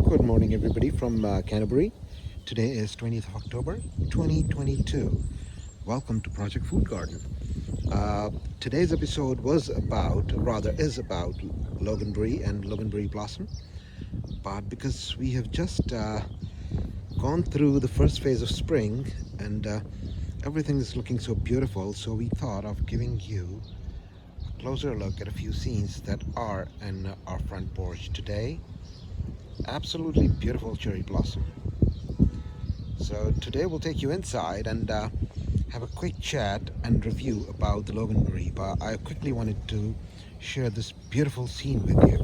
Good morning, everybody from Canterbury. Today is 20th of October 2022. Welcome to Project Food Garden. Uh, Today's episode is about Loganberry and Loganberry Blossom. But because we have just gone through the first phase of spring and everything is looking so beautiful, so we thought of giving you a closer look at a few scenes that are in our front porch today. Absolutely beautiful cherry blossom. So today we'll take you inside and have a quick chat and review about the Loganberry. But I quickly wanted to share this beautiful scene with you.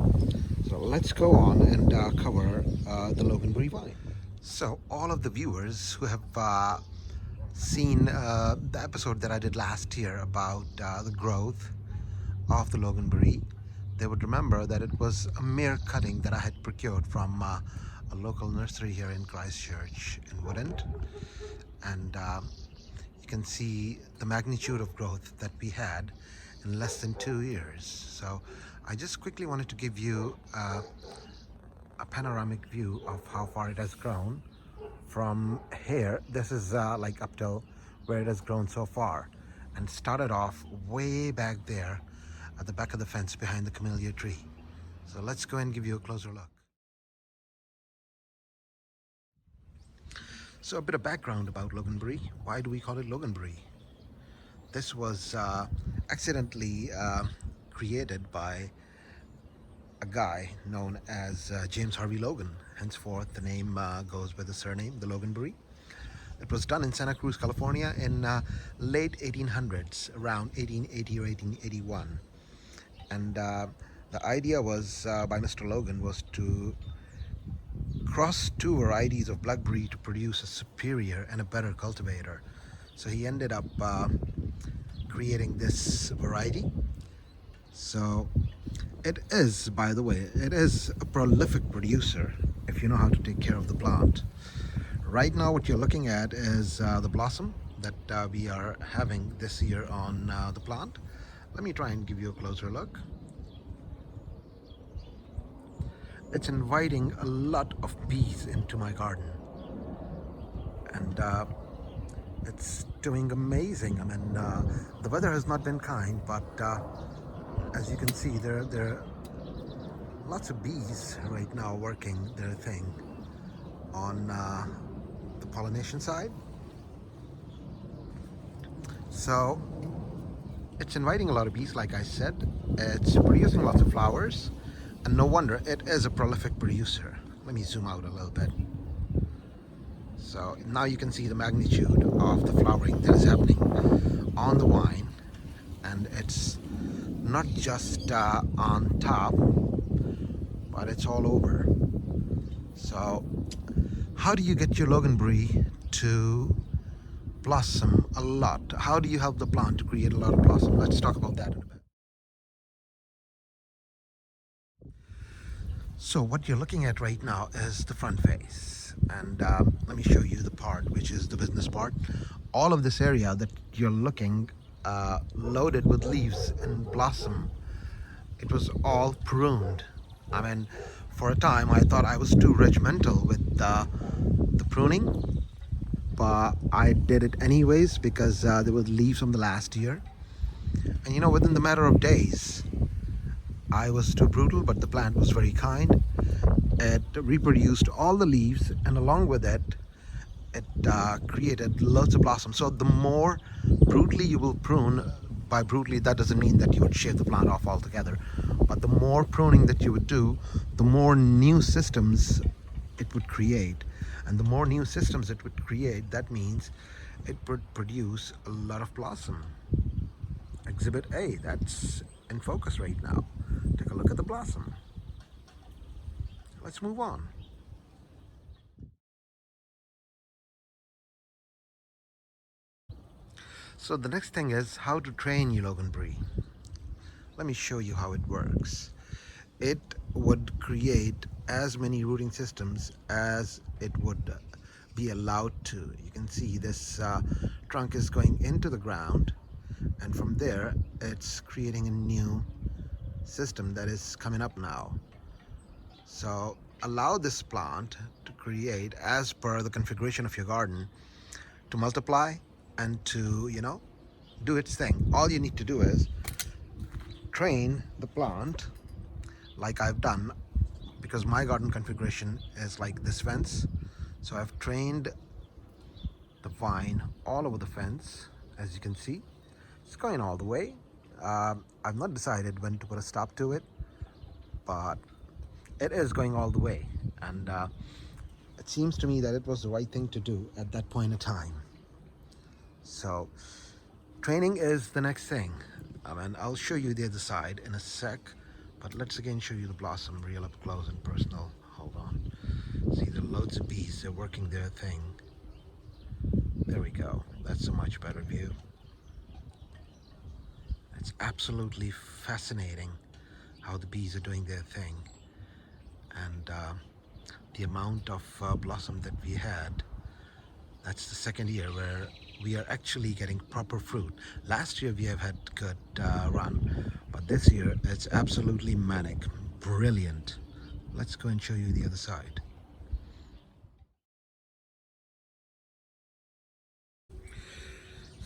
So let's go on and cover the Loganberry vine. So all of the viewers who have seen the episode that I did last year about the growth of the Loganberry, they would remember that it was a mere cutting that I had procured from a local nursery here in Christchurch in Woodend. And you can see the magnitude of growth that we had in less than 2 years. So I just quickly wanted to give you a panoramic view of how far it has grown from here. This is like up till where it has grown so far, and started off way back there at the back of the fence behind the camellia tree. So let's go and give you a closer look. So a bit of background about Loganberry. Why do we call it Loganberry? This was accidentally created by a guy known as James Harvey Logan. Henceforth, the name goes by the surname, the Loganberry. It was done in Santa Cruz, California in late 1800s, around 1880 or 1881. And the idea was by Mr. Logan was to cross two varieties of blackberry to produce a superior and a better cultivator. So he ended up creating this variety. So it is, by the way, it is a prolific producer if you know how to take care of the plant. Right now what you're looking at is the blossom that we are having this year on the plant. Let me try and give you a closer look. It's inviting a lot of bees into my garden, and it's doing amazing. I mean, the weather has not been kind, but as you can see, there are lots of bees right now working their thing on the pollination side. So it's inviting a lot of bees, like I said. It's producing lots of flowers, and no wonder it is a prolific producer. Let me zoom out a little bit. So now you can see the magnitude of the flowering that is happening on the vine, and it's not just on top, but it's all over. So how do you get your Loganberry to blossom a lot? How do you help the plant to create a lot of blossom? Let's talk about that in a bit. So what you're looking at right now is the front face, and let me show you the part which is the business part. All of this area that you're looking loaded with leaves and blossom, it was all pruned. I mean, for a time I thought I was too regimental with the pruning, but I did it anyways because there were leaves from the last year. And you know, within the matter of days, I was too brutal, but the plant was very kind. It reproduced all the leaves, and along with it, it created loads of blossom. So the more brutally you will prune, by brutally that doesn't mean that you would shave the plant off altogether, but the more pruning that you would do, the more new systems it would create. And the more new systems it would create, that means it would produce a lot of blossom. Exhibit A, that's in focus right now. Take a look at the blossom. Let's move on. So the next thing is how to train your Loganberry. Let me show you how it works. It would create as many rooting systems as it would be allowed to. You can see this trunk is going into the ground, and from there it's creating a new system that is coming up now. So allow this plant to create as per the configuration of your garden, to multiply and to, do its thing. All you need to do is train the plant like I've done, because my garden configuration is like this fence. So I've trained the vine all over the fence. As you can see, it's going all the way. I've not decided when to put a stop to it, but it is going all the way, and it seems to me that it was the right thing to do at that point in time. So training is the next thing, and I'll show you the other side in a sec, but let's again show you the blossom real up close and personal. Hold on. See, there are loads of bees. They're working their thing. There we go. That's a much better view. It's absolutely fascinating how the bees are doing their thing, and the amount of blossom that we had. That's the second year where we are actually getting proper fruit. Last year we have had good run, but this year it's absolutely manic, brilliant. Let's go and show you the other side.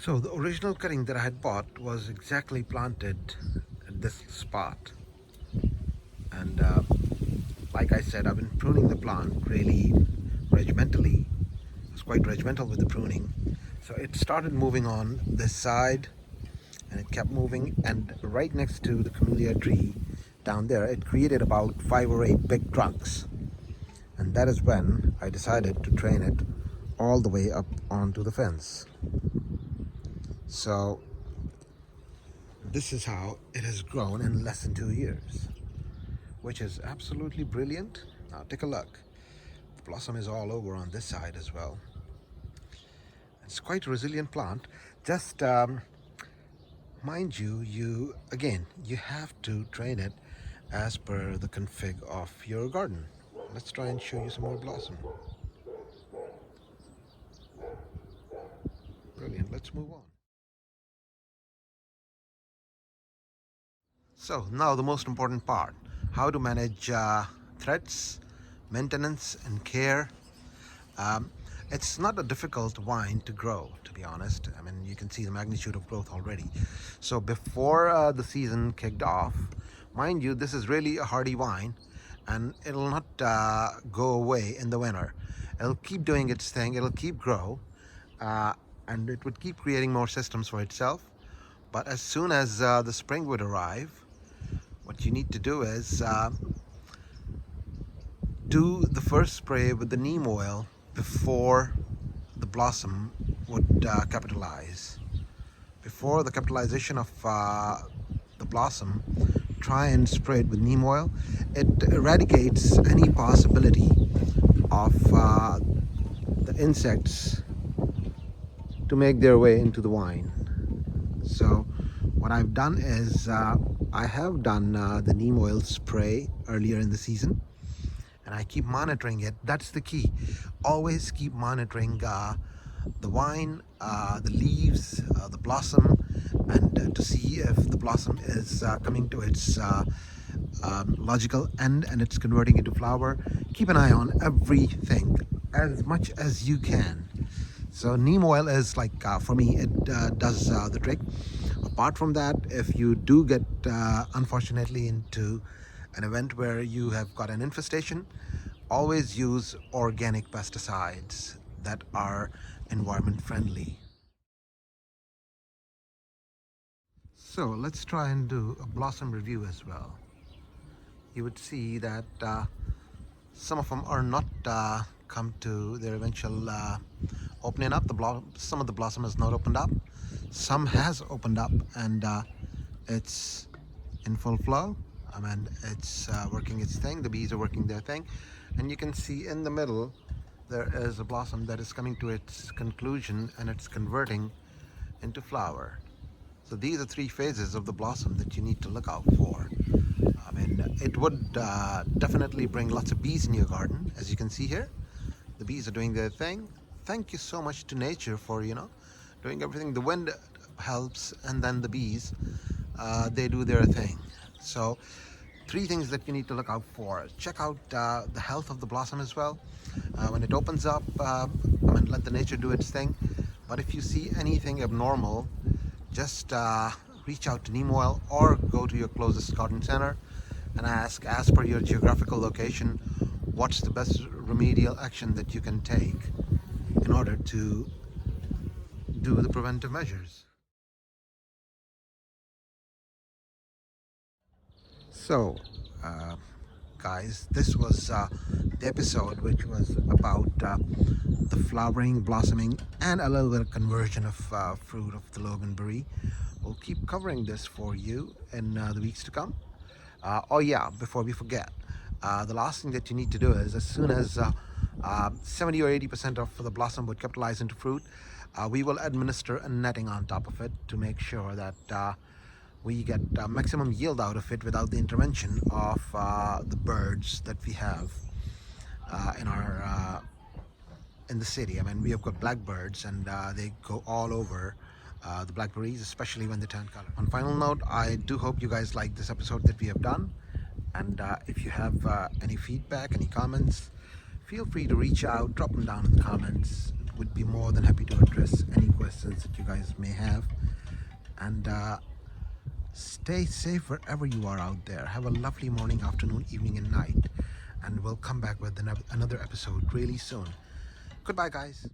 So the original cutting that I had bought was exactly planted at this spot, and like I said, I've been pruning the plant really regimentally. I was quite regimental with the pruning. So it started moving on this side, and it kept moving, and right next to the camellia tree down there, it created about 5 or 8 big trunks. And that is when I decided to train it all the way up onto the fence. So this is how it has grown in less than 2 years, which is absolutely brilliant. Now take a look. The blossom is all over on this side as well. It's quite a resilient plant. Just mind you, you have to train it as per the config of your garden. Let's try and show you some more blossom. Brilliant. Let's move on. So now the most important part: how to manage threats, maintenance, and care. Um, it's not a difficult vine to grow, to be honest. I mean, you can see the magnitude of growth already. So before the season kicked off, mind you, this is really a hardy vine, and it'll not go away in the winter. It'll keep doing its thing. It'll keep grow, uh, and it would keep creating more systems for itself. But as soon as the spring would arrive, what you need to do is do the first spray with the neem oil before the blossom would capitalize. Before the capitalization of the blossom, try and spray it with neem oil. It eradicates any possibility of the insects to make their way into the vine. So what I've done is I have done the neem oil spray earlier in the season, and I keep monitoring it. That's the key. Always keep monitoring the vine, the leaves, the blossom, and to see if the blossom is coming to its logical end and it's converting into flower. Keep an eye on everything as much as you can. So neem oil is like, for me, it does the trick. Apart from that, if you do get unfortunately into an event where you have got an infestation, always use organic pesticides that are environment friendly. So let's try and do a blossom review as well. You would see that some of them are not come to their eventual opening up. Some of the blossom has not opened up. Some has opened up, and it's in full flow. I mean, it's working its thing. The bees are working their thing, and you can see in the middle there is a blossom that is coming to its conclusion, and it's converting into flower. So these are 3 phases of the blossom that you need to look out for. I mean, it would definitely bring lots of bees in your garden. As you can see here, the bees are doing their thing. Thank you so much to nature for, doing everything. The wind helps, and then the bees, they do their thing. So Three things that you need to look out for. Check out the health of the blossom as well. When it opens up, let the nature do its thing. But if you see anything abnormal, just reach out to neem oil or go to your closest garden center and ask, as per your geographical location, what's the best remedial action that you can take in order to do the preventive measures. So, uh, guys, this was the episode which was about the flowering, blossoming, and a little bit of conversion of fruit of the Loganberry. We'll keep covering this for you in the weeks to come. Oh yeah, before we forget, the last thing that you need to do is, as soon as 70 or 80% of the blossom would capitalize into fruit, we will administer a netting on top of it to make sure that we get maximum yield out of it without the intervention of the birds that we have in our in the city. I mean, we have got blackbirds, and they go all over the blackberries, especially when they turn color. On final note, I do hope you guys like this episode that we have done, and if you have any feedback, any comments, feel free to reach out, drop them down in the comments. Would be more than happy to address any questions that you guys may have. And stay safe wherever you are out there. Have a lovely morning, afternoon, evening, and night. And we'll come back with another episode really soon. Goodbye, guys.